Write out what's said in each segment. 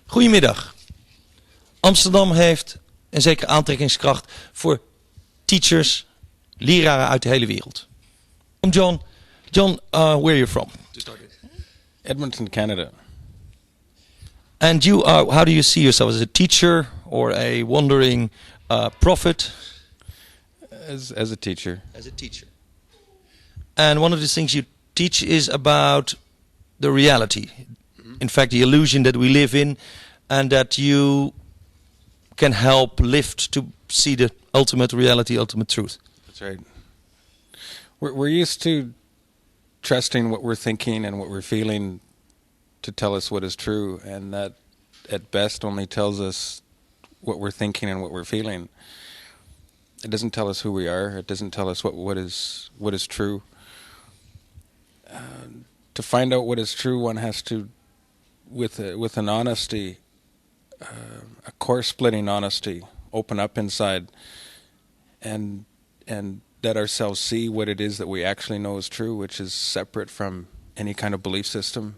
Goedemiddag. Amsterdam heeft een zekere aantrekkingskracht voor teachers, leraren uit de hele wereld. John, where are you from? To start with. Edmonton, Canada. And you are, how do you see yourself, as a teacher or a wandering prophet? As a teacher. As a teacher. And one of the things you teach is about the reality. Mm-hmm. In fact, the illusion that we live in, and that you can help lift to see the ultimate reality, ultimate truth. That's right. We're used to trusting what we're thinking and what we're feeling to tell us what is true, and that at best only tells us what we're thinking and what we're feeling. It doesn't tell us who we are. It doesn't tell us what is true. To find out what is true, one has to, with an honesty, a core-splitting honesty, open up inside, and let ourselves see what it is that we actually know is true, which is separate from any kind of belief system.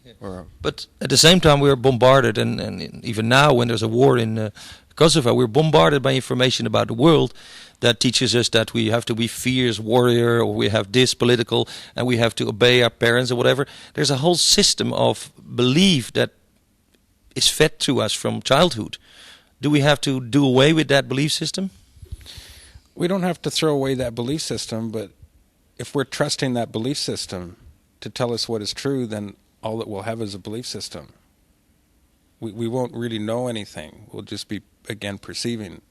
Yeah. But at the same time, we are bombarded, and even now when there's a war in Kosovo, we're bombarded by information about the world that teaches us that we have to be fierce warrior, or we have this political, and we have to obey our parents or whatever. There's a whole system of belief that is fed to us from childhood. Do we have to do away with that belief system? We don't have to throw away that belief system, but if we're trusting that belief system to tell us what is true, then all that we'll have is a belief system. We won't really know anything. We'll just be, again, perceiving.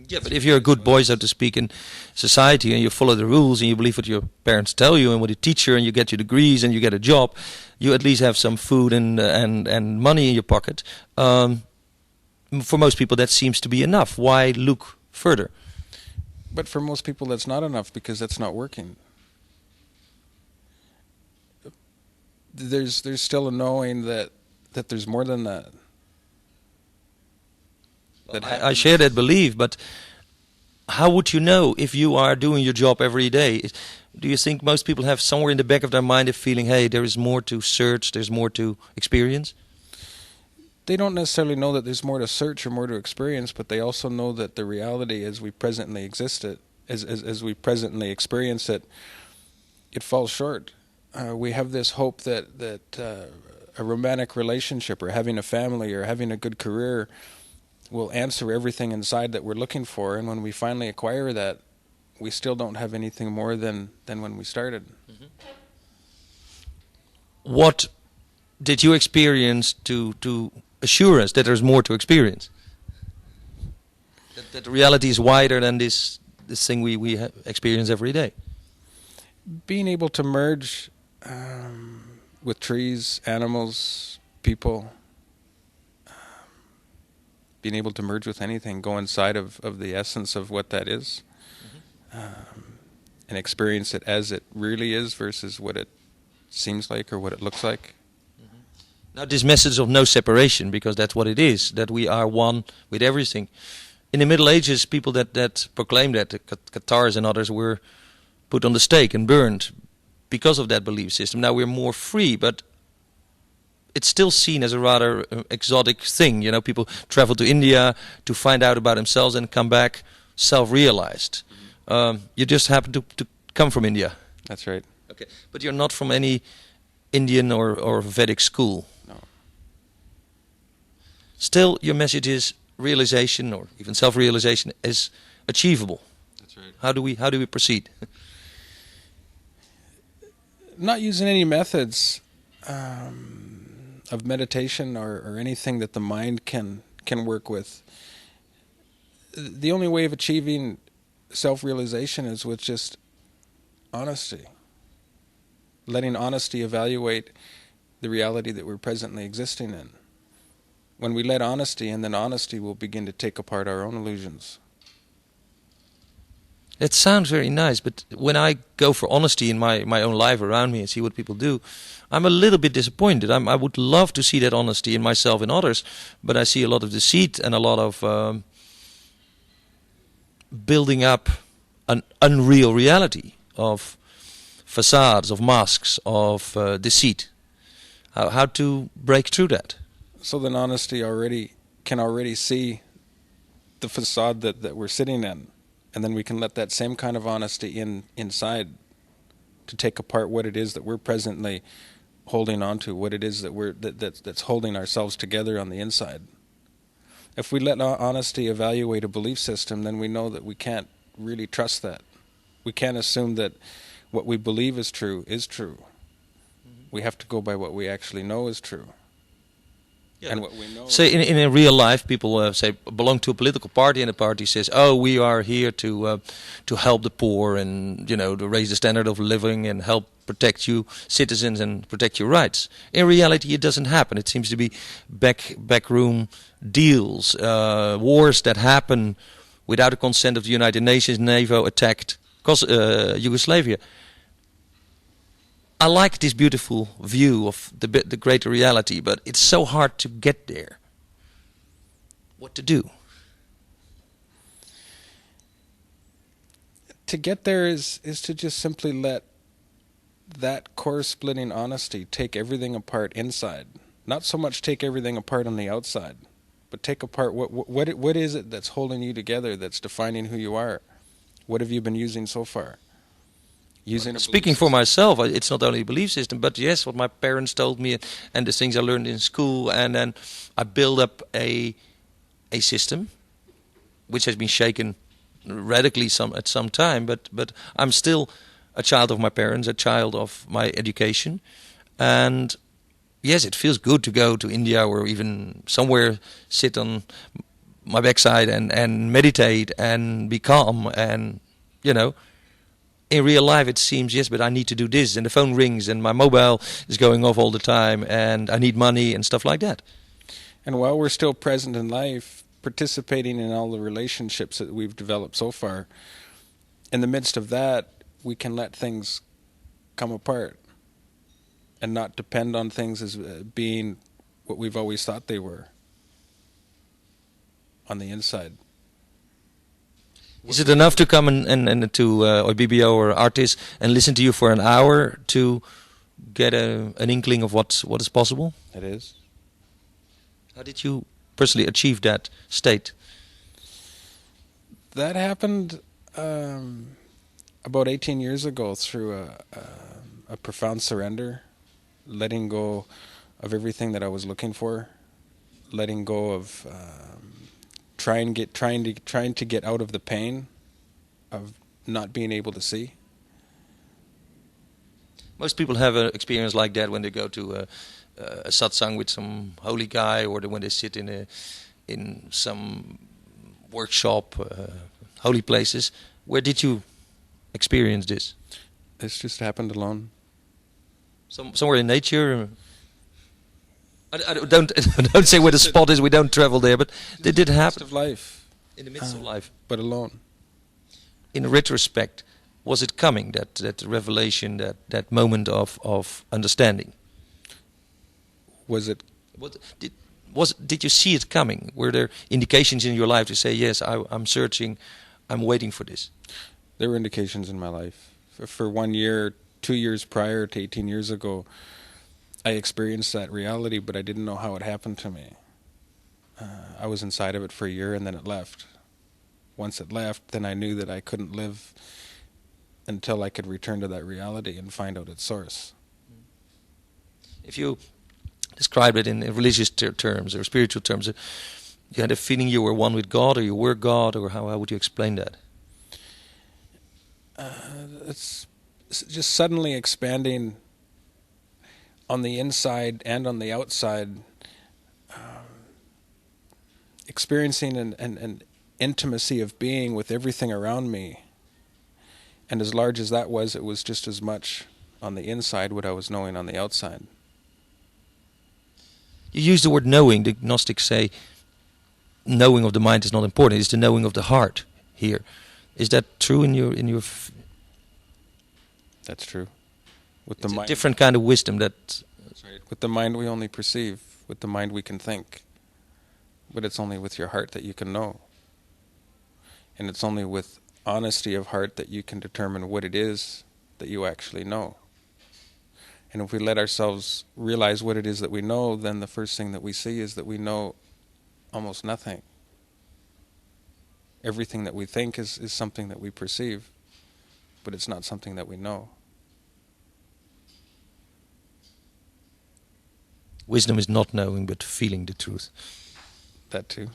Yeah, but if you're a good boy, so to speak, in society, and you follow the rules, and you believe what your parents tell you, and what you teach you, and you get your degrees, and you get a job, you at least have some food and money in your pocket. For most people, that seems to be enough. Why look further? But for most people, that's not enough, because that's not working. There's still a knowing that there's more than that. I share that belief, but how would you know if you are doing your job every day? Do you think most people have somewhere in the back of their mind a feeling, hey, there is more to search, there's more to experience? They don't necessarily know that there's more to search or more to experience, but they also know that the reality as we presently exist it, as we presently experience it, it falls short. We have this hope that a romantic relationship, or having a family, or having a good career will answer everything inside that we're looking for, and when we finally acquire that, we still don't have anything more than when we started. Mm-hmm. What did you experience to assure us that there's more to experience? That the reality is wider than this thing we experience every day? Being able to merge with trees, animals, people, being able to merge with anything, go inside of the essence of what that is, and experience it as it really is versus what it seems like or what it looks like. Mm-hmm. Now, this message of no separation, because that's what it is, that we are one with everything. In the Middle Ages, people that proclaimed that, the Cathars and others, were put on the stake and burned because of that belief system. Now we're more free, but it's still seen as a rather exotic thing. You know, people travel to India to find out about themselves and come back self-realized. Mm-hmm. You just happen to come from India. That's right. Okay, but you're not from any Indian or Vedic school. No. Still, your message is realization, or even self-realization, is achievable. That's right. How do we proceed? Not using any methods of meditation or anything that the mind can work with. The only way of achieving self-realization is with just honesty. Letting honesty evaluate the reality that we're presently existing in. When we let honesty, and then honesty will begin to take apart our own illusions. It sounds very nice, but when I go for honesty in my own life around me and see what people do, I'm a little bit disappointed. I would love to see that honesty in myself and others, but I see a lot of deceit and a lot of building up an unreal reality of facades, of masks, of deceit. How to break through that? So then honesty can already see the facade that we're sitting in, and then we can let that same kind of honesty inside to take apart what it is that we're presently holding on to, what it is that's holding ourselves together on the inside. If we let honesty evaluate a belief system, then we know that we can't really trust that. We can't assume that what we believe is true is true. We have to go by what we actually know is true. Yeah, and what we know. say in a real life, people say belong to a political party, and the party says, "Oh, we are here to help the poor and to raise the standard of living and help protect you citizens and protect your rights." In reality, it doesn't happen. It seems to be backroom deals, wars that happen without the consent of the United Nations. NATO attacked Yugoslavia. I like this beautiful view of the greater reality, but it's so hard to get there. What to do? To get there is to just simply let that core-splitting honesty take everything apart inside. Not so much take everything apart on the outside, but take apart what is it that's holding you together, that's defining who you are. What have you been using so far? Speaking for myself, it's not only a belief system, but yes, what my parents told me and the things I learned in school, and then I build up a system which has been shaken radically at some time, but I'm still a child of my parents, a child of my education, and yes, it feels good to go to India or even somewhere, sit on my backside and meditate and be calm and in real life it seems, yes, but I need to do this, and the phone rings and my mobile is going off all the time and I need money and stuff like that. And while we're still present in life, participating in all the relationships that we've developed so far, in the midst of that, we can let things come apart and not depend on things as being what we've always thought they were on the inside. Is it enough to come and to BBO or artist and listen to you for an hour to get an inkling of what is possible? It is. How did you personally achieve that state? That happened about 18 years ago through a profound surrender, letting go of everything that I was looking for, letting go of trying to get out of the pain of not being able to see. Most people have an experience like that when they go to a satsang with some holy guy, or when they sit in some workshop, holy places. Where did you experience this? This just happened alone. Somewhere in nature. I don't say where the spot is. We don't travel there, but it did happen. In the midst of life, but alone. In retrospect, was it coming, that revelation, that moment of understanding? Was it? Did you see it coming? Were there indications in your life to say, yes, I'm searching, I'm waiting for this? There were indications in my life. For 1 year, 2 years prior to 18 years ago, I experienced that reality, but I didn't know how it happened to me. I was inside of it for a year, and then it left. Once it left, then I knew that I couldn't live until I could return to that reality and find out its source. If you describe it in religious terms or spiritual terms, you had a feeling you were one with God, or you were God, or how would you explain that? It's just suddenly expanding on the inside and on the outside, experiencing an intimacy of being with everything around me. And as large as that was, it was just as much on the inside what I was knowing on the outside. You use the word knowing. The Gnostics say knowing of the mind is not important. It's the knowing of the heart here. Is that true in your? That's true. With It's the a mind, different kind of wisdom. That's right. With the mind we only perceive. With the mind we can think. But it's only with your heart that you can know. And it's only with honesty of heart that you can determine what it is that you actually know. And if we let ourselves realize what it is that we know, then the first thing that we see is that we know almost nothing. Everything that we think is something that we perceive, but it's not something that we know. Wisdom is not knowing, but feeling the truth. That too.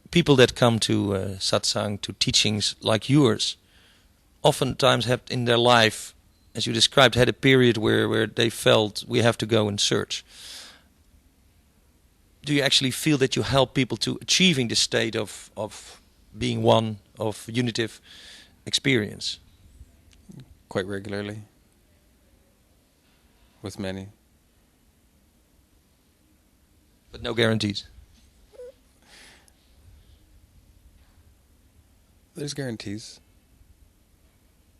People that come to satsang, to teachings like yours, oftentimes have in their life, as you described, had a period where they felt we have to go and search. Do you actually feel that you help people to achieving the state of being one, of unitive experience? Quite regularly. With many. But no guarantees? There's guarantees.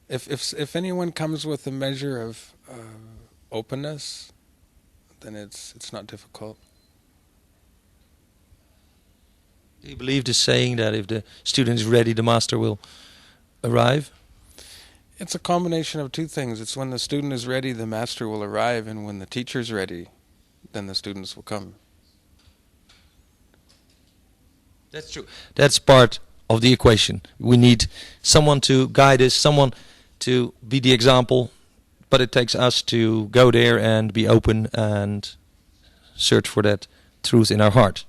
If anyone comes with a measure of openness, then it's not difficult. Do you believe the saying that if the student is ready, the master will arrive? It's a combination of two things. It's when the student is ready, the master will arrive, and when the teacher is ready, then the students will come. That's true. That's part of the equation. We need someone to guide us, someone to be the example, but it takes us to go there and be open and search for that truth in our heart.